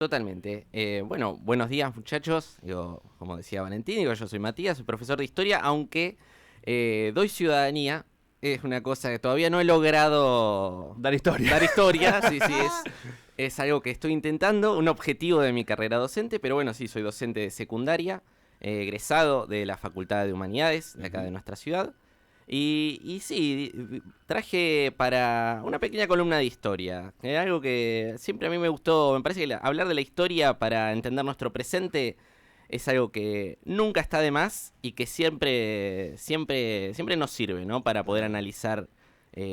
Totalmente. Bueno, buenos días muchachos. Como decía Valentín, yo soy Matías, soy profesor de historia, aunque doy ciudadanía. Es una cosa que todavía no he logrado dar historia. Dar historia, sí, es algo que estoy intentando, un objetivo de mi carrera docente, pero bueno, sí, soy docente de secundaria, egresado de la Facultad de Humanidades, de acá de nuestra ciudad. Y sí, traje para una pequeña columna de historia, algo que siempre a mí me gustó. Me parece que hablar de la historia para entender nuestro presente es algo que nunca está de más y que siempre nos sirve, ¿no? Para poder analizar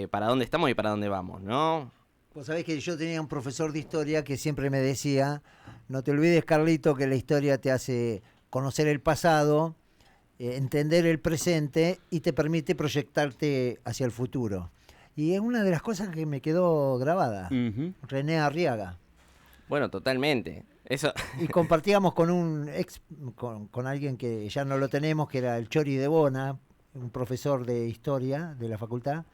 para dónde estamos y para dónde vamos, ¿no? Vos sabés que yo tenía un profesor de historia que siempre me decía: no te olvides, Carlito, que la historia te hace conocer el pasado, entender el presente y te permite proyectarte hacia el futuro. Y es una de las cosas que me quedó grabada. René Arriaga. Bueno, totalmente. Eso. Y compartíamos con con alguien que ya no lo tenemos, que era el Chori de Bona, un profesor de historia de la facultad,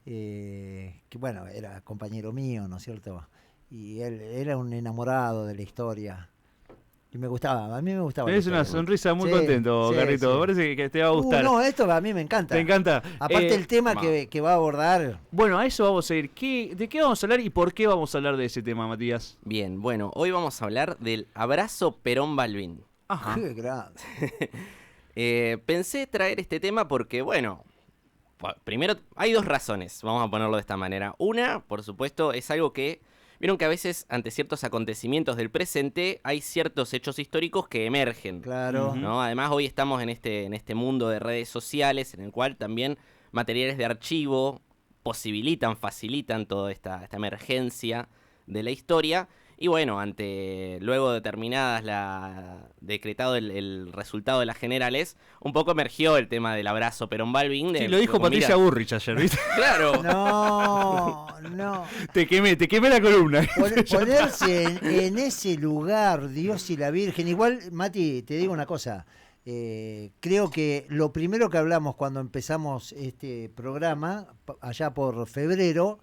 que bueno, era compañero mío, ¿no es cierto? Y él era un enamorado de la historia. Y me gustaba, a mí me gustaba. Tenés una sonrisa muy contento, Carlito. Me parece que te va a gustar. No, esto a mí me encanta. ¿Te encanta? Aparte el tema que va a abordar. Bueno, a eso vamos a ir. ¿De qué vamos a hablar y por qué vamos a hablar de ese tema, Matías? Bien, bueno, hoy vamos a hablar del abrazo Perón-Balbín. Ajá. Qué grande. Pensé traer este tema porque, bueno, primero hay dos razones, vamos a ponerlo de esta manera. Una, por supuesto, es algo que... Vieron que a veces, ante ciertos acontecimientos del presente, hay ciertos hechos históricos que emergen. Claro. ¿No? Además, hoy estamos en este mundo de redes sociales, en el cual también materiales de archivo facilitan toda esta emergencia de la historia. Y bueno, luego decretado el resultado de las generales, un poco emergió el tema del abrazo Perón-Balbín. Sí, lo dijo Patricia Burrich ayer, ¿viste? Claro. No. Te quemé la columna. Ponerse en ese lugar, Dios y la Virgen. Igual, Mati, te digo una cosa. Creo que lo primero que hablamos cuando empezamos este programa, allá por febrero,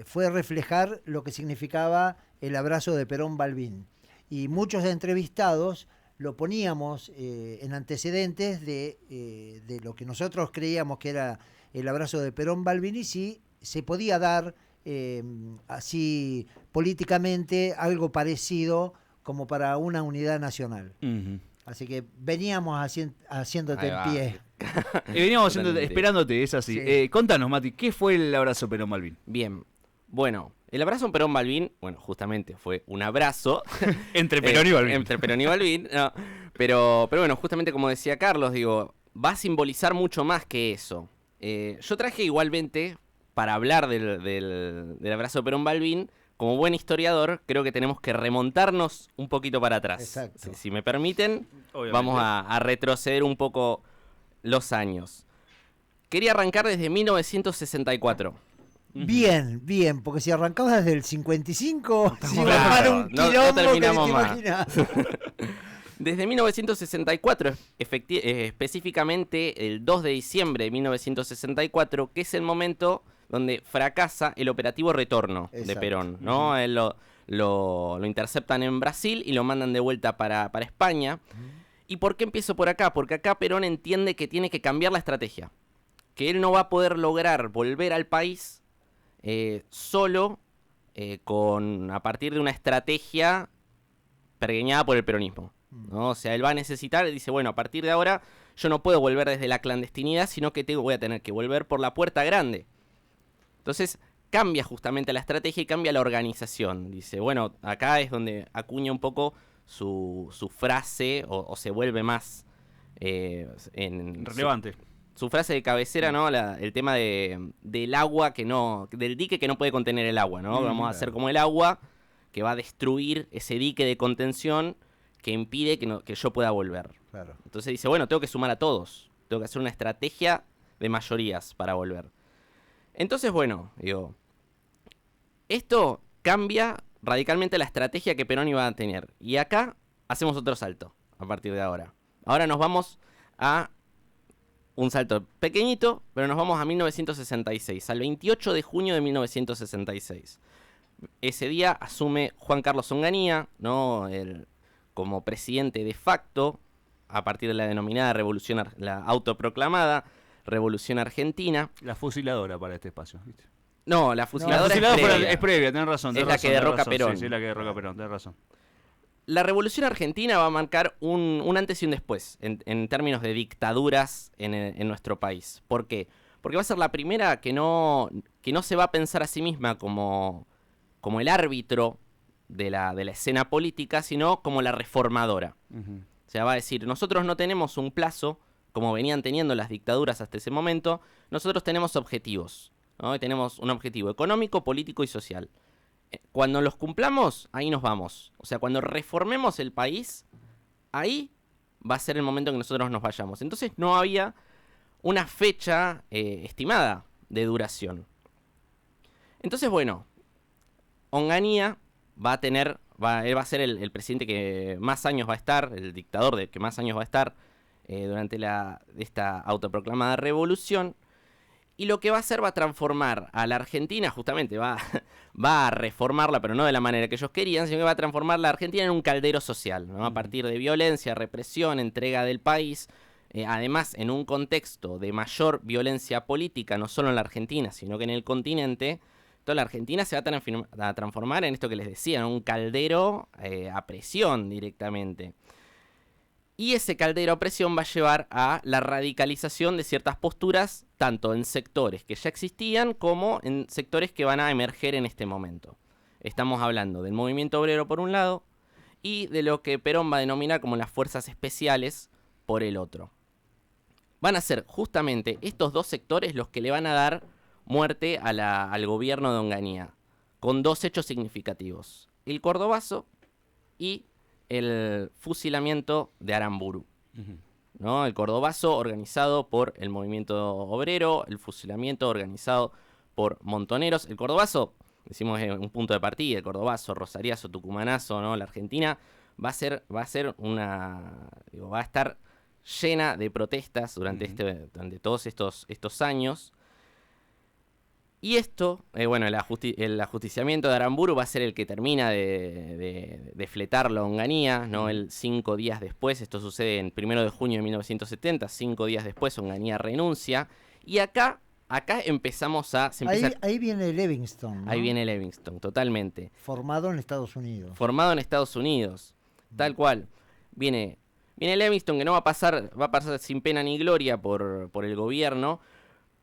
fue reflejar lo que significaba el abrazo de Perón-Balbín. Y muchos entrevistados lo poníamos en antecedentes de lo que nosotros creíamos que era el abrazo de Perón-Balbín y si se podía dar así políticamente algo parecido como para una unidad nacional. Así que veníamos haciéndote en pie. Veníamos esperándote, es así. Sí. Contanos, Mati, ¿qué fue el abrazo Perón-Balbín? Bien, bueno, el abrazo Perón-Balbín, bueno, justamente fue un abrazo. Entre Perón y Balbín. Entre Perón y Balbín, no, pero bueno, justamente como decía Carlos, digo, va a simbolizar mucho más que eso. Yo traje igualmente, para hablar del abrazo Perón-Balbín, como buen historiador, creo que tenemos que remontarnos un poquito para atrás. Exacto. Si me permiten, vamos a retroceder un poco los años. Quería arrancar desde 1964. Bien, porque si arrancabas desde el 55, no terminamos más. Desde 1964, específicamente el 2 de diciembre de 1964, que es el momento donde fracasa el operativo Retorno. Exacto. De Perón, ¿no? Él lo interceptan en Brasil y lo mandan de vuelta para España. ¿Y por qué empiezo por acá? Porque acá Perón entiende que tiene que cambiar la estrategia. Que él no va a poder lograr volver al país solo a partir de una estrategia pergeñada por el peronismo, ¿no? O sea, él va a necesitar, dice, bueno, a partir de ahora yo no puedo volver desde la clandestinidad, sino que voy a tener que volver por la puerta grande. Entonces cambia justamente la estrategia y cambia la organización. Dice, bueno, acá es donde acuña un poco su frase o se vuelve más relevante. Su frase de cabecera, ¿no? El tema del agua del dique que no puede contener el agua, ¿no? Vamos a hacer como el agua que va a destruir ese dique de contención que impide que yo pueda volver. Claro. Entonces dice, bueno, tengo que sumar a todos. Tengo que hacer una estrategia de mayorías para volver. Entonces, bueno, digo, esto cambia radicalmente la estrategia que Perón iba a tener. Y acá hacemos otro salto a partir de ahora. Ahora nos vamos a un salto pequeñito, pero nos vamos a 1966, al 28 de junio de 1966. Ese día asume Juan Carlos Onganía, ¿no? Como presidente de facto, a partir de la denominada revolución, la autoproclamada Revolución Argentina. La fusiladora para este espacio, ¿viste? No, la fusiladora, es previa, tenés razón. Es la que derroca a Perón. Sí, es la que derroca a Perón, tenés razón. La Revolución Argentina va a marcar un antes y un después en términos de dictaduras en nuestro país. ¿Por qué? Porque va a ser la primera que no se va a pensar a sí misma como el árbitro de la escena política, sino como la reformadora. Uh-huh. O sea, va a decir, nosotros no tenemos un plazo, como venían teniendo las dictaduras hasta ese momento, nosotros tenemos objetivos, ¿no? Y tenemos un objetivo económico, político y social. Cuando los cumplamos, ahí nos vamos. O sea, cuando reformemos el país, ahí va a ser el momento en que nosotros nos vayamos. Entonces no había una fecha estimada de duración. Entonces, bueno, Onganía él va a ser el presidente que más años va a estar, el dictador que más años va a estar durante esta autoproclamada revolución. Y lo que va a hacer va a transformar a la Argentina, justamente va a reformarla, pero no de la manera que ellos querían, sino que va a transformar la Argentina en un caldero social, ¿no? A partir de violencia, represión, entrega del país, además en un contexto de mayor violencia política, no solo en la Argentina, sino que en el continente. Toda la Argentina se va a transformar en esto que les decía, ¿no? Un caldero a presión directamente. Y ese caldero a presión va a llevar a la radicalización de ciertas posturas, tanto en sectores que ya existían como en sectores que van a emerger en este momento. Estamos hablando del movimiento obrero por un lado y de lo que Perón va a denominar como las fuerzas especiales por el otro. Van a ser justamente estos dos sectores los que le van a dar muerte al gobierno de Onganía, con dos hechos significativos: el Cordobazo y el fusilamiento de Aramburu. Uh-huh. ¿No? El Cordobazo organizado por el movimiento obrero, el fusilamiento organizado por montoneros. El Cordobazo, decimos un punto de partida, el Cordobazo, Rosariazo, Tucumanazo, ¿no? La Argentina va a estar llena de protestas durante todos estos años. Y esto, el ajusticiamiento de Aramburu va a ser el que termina de fletarlo a Onganía, ¿no? 5 días después, esto sucede en 1 de junio de 1970, 5 días después Onganía renuncia, y acá empezamos Ahí viene Livingston, ¿no? Ahí viene Livingston, totalmente. Formado en Estados Unidos. Tal cual. Viene Livingston, que no va a pasar sin pena ni gloria por el gobierno.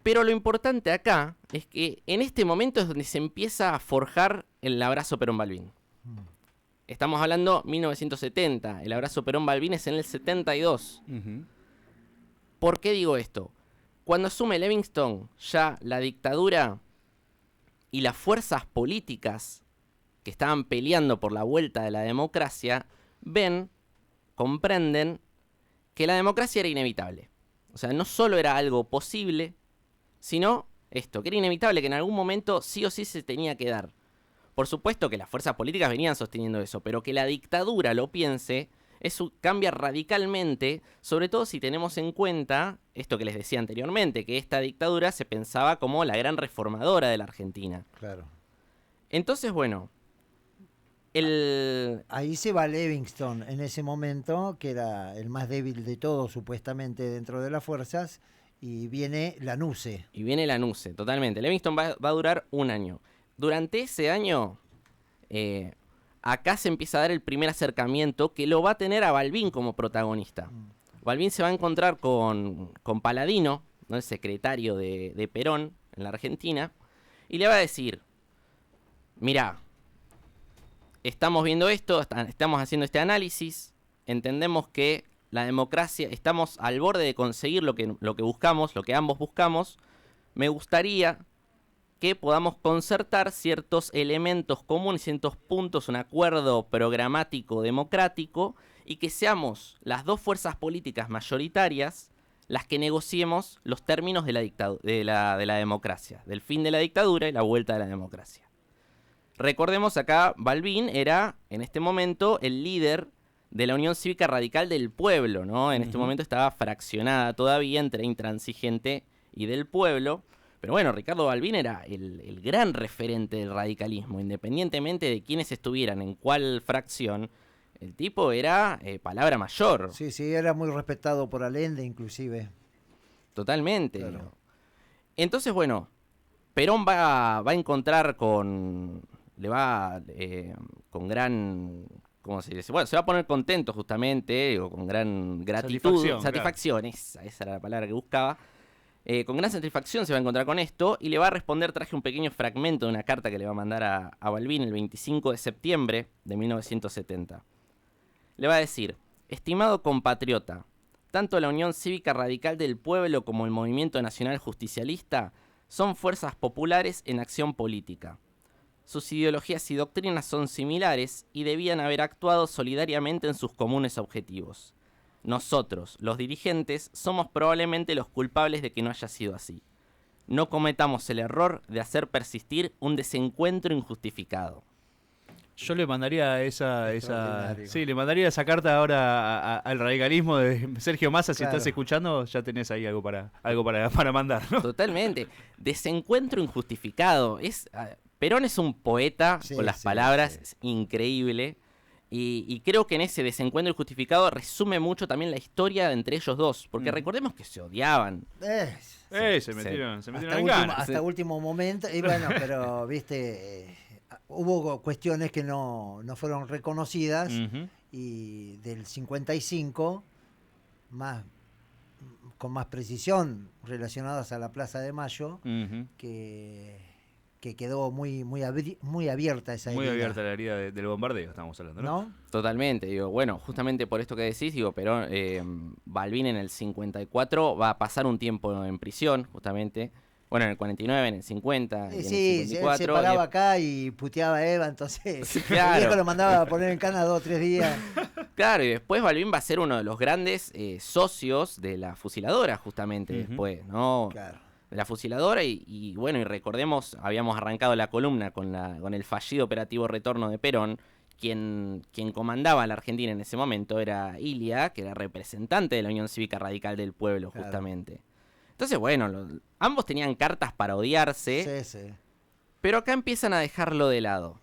Pero lo importante acá es que en este momento es donde se empieza a forjar el abrazo Perón-Balbín. Estamos hablando 1970, el abrazo Perón-Balbín es en el 72. Uh-huh. ¿Por qué digo esto? Cuando asume Livingston, ya la dictadura y las fuerzas políticas que estaban peleando por la vuelta de la democracia, comprenden que la democracia era inevitable. O sea, no solo era algo posible, sino esto, que era inevitable, que en algún momento sí o sí se tenía que dar. Por supuesto que las fuerzas políticas venían sosteniendo eso, pero que la dictadura lo piense, eso cambia radicalmente, sobre todo si tenemos en cuenta esto que les decía anteriormente, que esta dictadura se pensaba como la gran reformadora de la Argentina. Claro. Entonces, bueno, ahí se va Livingston en ese momento, que era el más débil de todos supuestamente dentro de las fuerzas, y viene Lanusse. Totalmente. Livingston va a durar un año. Durante ese año, acá se empieza a dar el primer acercamiento que lo va a tener a Balbín como protagonista. Balbín se va a encontrar con Paladino, ¿no? El secretario de Perón en la Argentina, y le va a decir: mirá, estamos viendo esto, estamos haciendo este análisis, entendemos que la democracia, estamos al borde de conseguir lo que buscamos, lo que ambos buscamos. Me gustaría que podamos concertar ciertos elementos comunes, ciertos puntos, un acuerdo programático democrático, y que seamos las dos fuerzas políticas mayoritarias las que negociemos los términos de la democracia, del fin de la dictadura y la vuelta de la democracia. Recordemos acá, Balbín era en este momento el líder de la Unión Cívica Radical del Pueblo, ¿no? En este momento estaba fraccionada todavía entre Intransigente y Del Pueblo, Pero bueno, Ricardo Balbín era el gran referente del radicalismo, independientemente de quiénes estuvieran en cuál fracción. El tipo era palabra mayor. Sí, era muy respetado por Allende, inclusive. Totalmente. Claro. Entonces, bueno, Perón va a encontrar con gran, ¿cómo se dice? Bueno, se va a poner contento justamente, o con gran gratitud, satisfacción, claro. Esa era la palabra que buscaba. Con gran satisfacción se va a encontrar con esto y le va a responder, traje un pequeño fragmento de una carta que le va a mandar a Balbín el 25 de septiembre de 1970. Le va a decir: estimado compatriota, tanto la Unión Cívica Radical del Pueblo como el Movimiento Nacional Justicialista son fuerzas populares en acción política. Sus ideologías y doctrinas son similares y debían haber actuado solidariamente en sus comunes objetivos. Nosotros, los dirigentes, somos probablemente los culpables de que no haya sido así. No cometamos el error de hacer persistir un desencuentro injustificado. Yo le mandaría le mandaría esa carta ahora al radicalismo de Sergio Massa. Si estás escuchando, ya tenés ahí algo para mandar, ¿no? Totalmente. Desencuentro injustificado. Perón es un poeta con las palabras, es increíble. Y creo que en ese desencuentro injustificado resume mucho también la historia entre ellos dos. Porque recordemos que se odiaban. Se metieron en ganas. Hasta último momento. Y bueno, pero viste, hubo cuestiones que no fueron reconocidas. Y del 55, con más precisión, relacionadas a la Plaza de Mayo, que quedó muy abierta esa herida. Muy abierta la herida del bombardeo, estamos hablando, ¿no? Totalmente. Digo, bueno, justamente por esto que decís, pero Balbín en el 54 va a pasar un tiempo en prisión, justamente. Bueno, en el 49, en el 50, y en el 54. Él se paraba acá y puteaba a Eva, entonces claro. El viejo lo mandaba a poner en cana 2 o 3 días. Claro, y después Balbín va a ser uno de los grandes socios de la fusiladora, justamente, después, ¿no? Claro. De la fusiladora y bueno, y recordemos, habíamos arrancado la columna con el fallido operativo retorno de Perón. Quien comandaba a la Argentina en ese momento era Ilia, que era representante de la Unión Cívica Radical del Pueblo, justamente. Claro. Entonces, bueno, ambos tenían cartas para odiarse, pero acá empiezan a dejarlo de lado.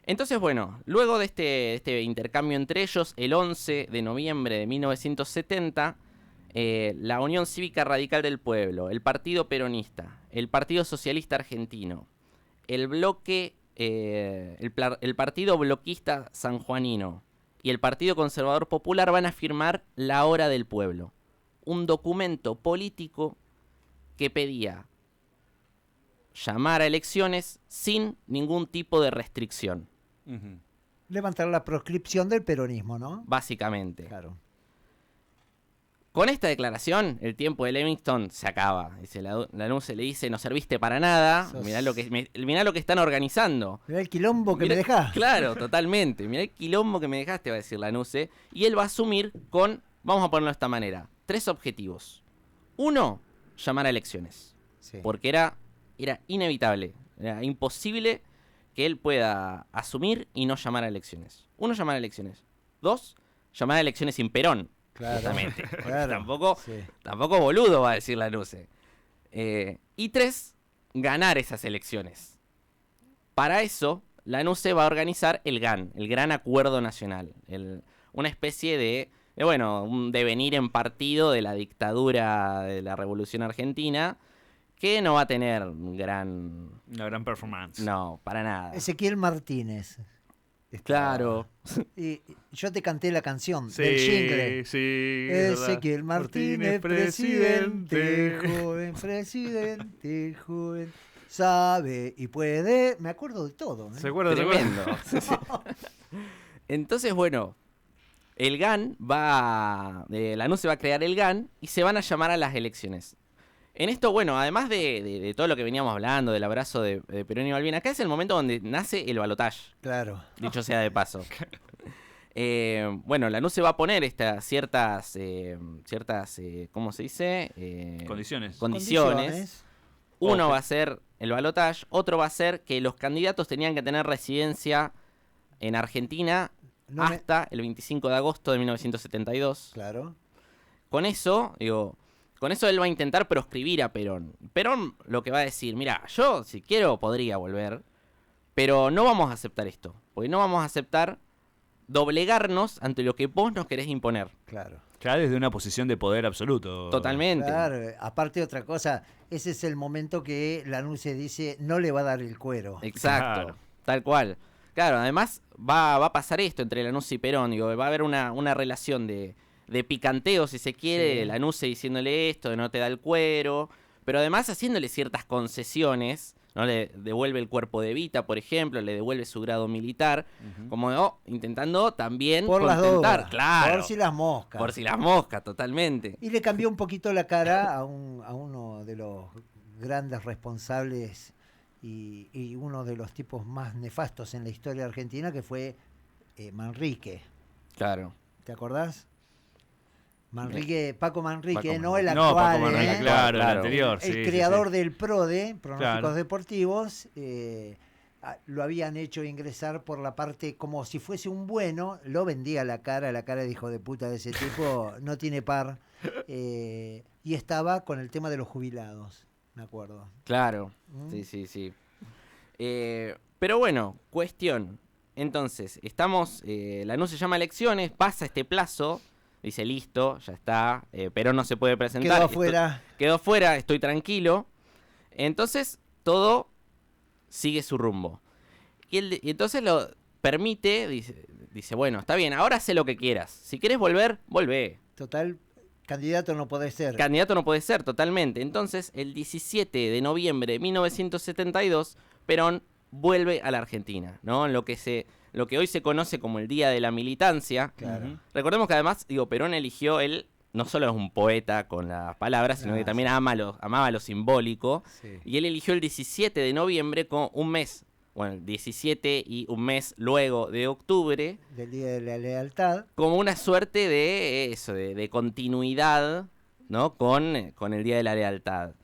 Entonces, bueno, luego de este intercambio entre ellos, el 11 de noviembre de 1970... la Unión Cívica Radical del Pueblo, el Partido Peronista, el Partido Socialista Argentino, el Partido Bloquista Sanjuanino y el Partido Conservador Popular van a firmar la Hora del Pueblo, un documento político que pedía llamar a elecciones sin ningún tipo de restricción. Levantar la proscripción del peronismo, ¿no? Básicamente. Claro. Con esta declaración, el tiempo de Livingston se acaba. Lanuse le dice: no serviste para nada, mirá lo que están organizando. Mirá el quilombo que me dejás. Claro, totalmente. Mirá el quilombo que me dejaste, va a decir Lanuse. Y él va a asumir vamos a ponerlo de esta manera, 3 objetivos. 1, llamar a elecciones. Porque era inevitable, era imposible que él pueda asumir y no llamar a elecciones. 1, llamar a elecciones. 2, llamar a elecciones sin Perón. Claramente. Claro, tampoco boludo, va a decir Lanuse. Y 3, ganar esas elecciones. Para eso, Lanuse va a organizar el GAN, el Gran Acuerdo Nacional. Una especie de un devenir en partido de la dictadura de la Revolución Argentina, que no va a tener una gran performance. No, para nada. Ezequiel Martínez. Claro. Y yo te canté la canción del jingle. Sí, Ezequiel Martínez, presidente, joven, sabe y puede. Me acuerdo de todo. Se acuerda. Tremendo. Entonces, bueno, el GAN Lanuse va a crear el GAN y se van a llamar a las elecciones. En esto, bueno, además de todo lo que veníamos hablando, del abrazo de Perón y Balbín, acá es el momento donde nace el balotaje. Claro. Dicho sea de paso. Lanuse va a poner estas ciertas ¿cómo se dice? Condiciones. Uno va a ser el balotaje, otro va a ser que los candidatos tenían que tener residencia en Argentina hasta el 25 de agosto de 1972. Claro. Con eso, con eso él va a intentar proscribir a Perón. Perón lo que va a decir, mira, yo si quiero podría volver, pero no vamos a aceptar esto, porque no vamos a aceptar doblegarnos ante lo que vos nos querés imponer. Claro. Claro, desde una posición de poder absoluto. Totalmente. Claro, aparte otra cosa, ese es el momento que Lanuse dice, no le va a dar el cuero. Exacto, Claro. tal cual. Claro, además va a pasar esto entre Lanuse y Perón, digo, va a haber una relación de picanteo, si se quiere, Sí. Lanuse diciéndole esto, de no te da el cuero, pero además haciéndole ciertas concesiones, ¿no? Le devuelve el cuerpo de Evita, por ejemplo, le devuelve su grado militar, como intentando también Por las contentar, dudas, claro, por si las moscas. por si las moscas, totalmente. Y le cambió un poquito la cara a uno de los grandes responsables y uno de los tipos más nefastos en la historia argentina, que fue Manrique. Claro. ¿Te acordás? Paco Manrique, Paco no el No, actual, Paco Manrique, ¿eh? claro, el Claro. anterior. El sí, creador sí. del PRODE, Pronósticos Claro. Deportivos, lo habían hecho ingresar por la parte como si fuese un bueno, lo vendía la cara de hijo de puta de ese tipo, no tiene par, y estaba con el tema de los jubilados, me acuerdo. Claro, ¿Mm? sí. Pero bueno, cuestión. Entonces, Lanús se llama a elecciones, pasa este plazo, dice listo, ya está, Perón no se puede presentar. Quedó afuera. Quedó fuera, estoy tranquilo. Entonces, todo sigue su rumbo. Y entonces lo permite, dice, bueno, está bien, ahora haz lo que quieras. Si querés volver, volvé. Total, candidato no podés ser. Candidato no puede ser, totalmente. Entonces, el 17 de noviembre de 1972, Perón vuelve a la Argentina, ¿no? En lo que hoy se conoce como el Día de la Militancia. Claro. Recordemos que además, Perón eligió, él no solo es un poeta con las palabras, sino que también amaba lo simbólico. Sí. Y él eligió el 17 de noviembre con un mes, bueno, el 17 y un mes luego de octubre, Del Día de la Lealtad. como una suerte de eso, de continuidad, ¿no? Con el Día de la Lealtad.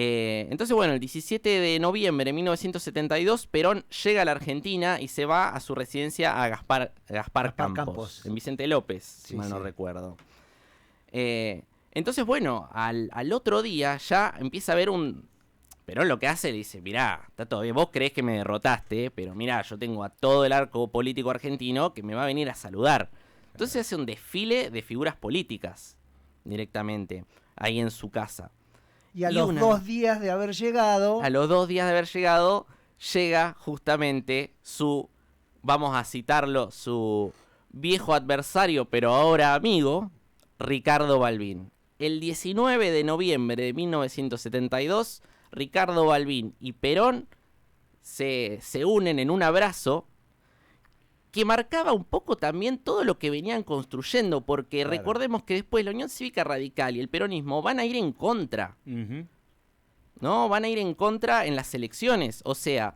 Entonces, bueno, el 17 de noviembre de 1972, Perón llega a la Argentina y se va a su residencia a Gaspar Campos, en Vicente López, si mal no recuerdo. Entonces, bueno, al otro día ya empieza a haber Perón lo que hace, le dice, mirá, está todo bien, vos creés que me derrotaste, pero mirá, yo tengo a todo el arco político argentino que me va a venir a saludar. Entonces hace un desfile de figuras políticas directamente ahí en su casa. Y a los 2 días de haber llegado... A los 2 días de haber llegado, llega justamente vamos a citarlo, su viejo adversario, pero ahora amigo, Ricardo Balbín. El 19 de noviembre de 1972, Ricardo Balbín y Perón se unen en un abrazo que marcaba un poco también todo lo que venían construyendo, porque recordemos que después la Unión Cívica Radical y el peronismo van a ir en contra. ¿No? Van a ir en contra en las elecciones. O sea,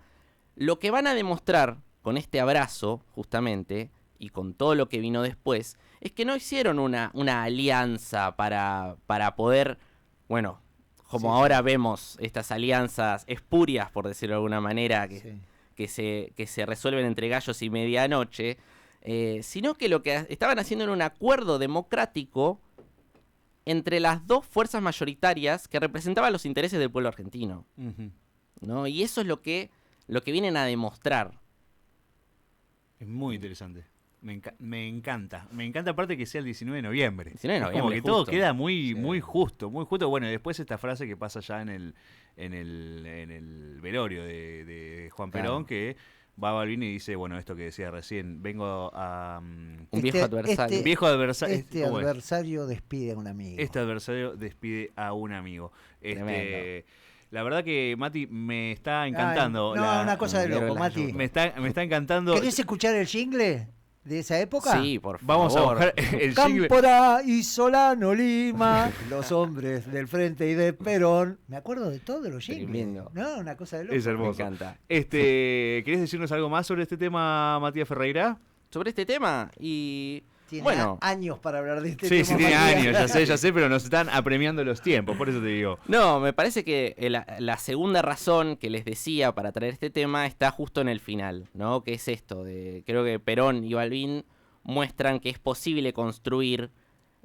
lo que van a demostrar con este abrazo, justamente, y con todo lo que vino después, es que no hicieron una alianza para poder, bueno, como ahora vemos estas alianzas espurias, por decirlo de alguna manera, que se resuelven entre gallos y medianoche, sino que lo que estaban haciendo era un acuerdo democrático entre las dos fuerzas mayoritarias que representaban los intereses del pueblo argentino, ¿no? Y eso es lo que vienen a demostrar. Es muy interesante. Me encanta. Me encanta aparte que sea el 19 de noviembre. 19 de noviembre, como que justo. todo queda muy justo, muy justo. Bueno, y después esta frase que pasa ya en el velorio de Juan Perón, que va Balbín y dice, bueno, esto que decía recién, vengo a... un viejo adversario. Viejo adversario. Este adversario despide a un amigo. Este adversario despide a un amigo. Tremendo. La verdad que, Mati, me está encantando. Una cosa de loco, Mati. Me está encantando. ¿Querés escuchar el jingle de esa época? Sí, por favor. Vamos a buscar el jingle. Cámpora y Solano Lima, los hombres del Frente y de Perón. Me acuerdo de todos los jingles. Tremendo. No, una cosa de loco. Es hermoso. Me encanta. ¿Querés decirnos algo más sobre este tema, Matías Ferreira? Sobre este tema, y Tiene bueno, años para hablar de este Sí, tema. sí, tiene Matías. años, ya sé, pero nos están apremiando los tiempos, por eso te digo. no, me parece que la segunda razón que les decía para traer este tema está justo en el final, ¿no? Que es esto, creo que Perón y Balbín muestran que es posible construir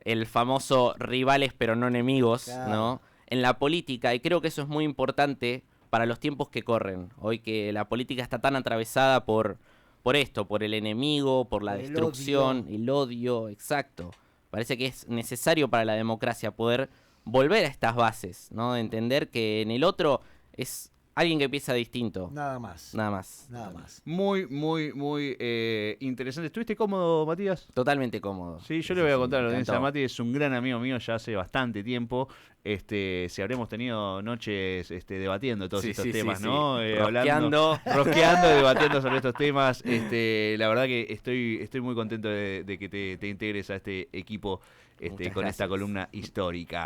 el famoso rivales pero no enemigos, Claro. ¿no? En la política, y creo que eso es muy importante para los tiempos que corren. Hoy que la política está tan atravesada por esto, por el enemigo, por la El destrucción, odio. el odio, exacto. Parece que es necesario para la democracia poder volver a estas bases, ¿no? De entender que en el otro es alguien que piensa distinto, Nada más. nada más. Nada más. Muy, muy, muy interesante. ¿Estuviste cómodo, Matías? Totalmente cómodo. Sí, yo le voy a contar a la me audiencia. encantó. Mati es un gran amigo mío ya hace bastante tiempo. Si habremos tenido noches debatiendo todos Sí, estos sí, sí, temas, sí. ¿no? Rosqueando. Rosqueando, debatiendo sobre estos temas. La verdad que estoy muy contento de que te integres a este equipo Muchas con esta gracias. columna histórica.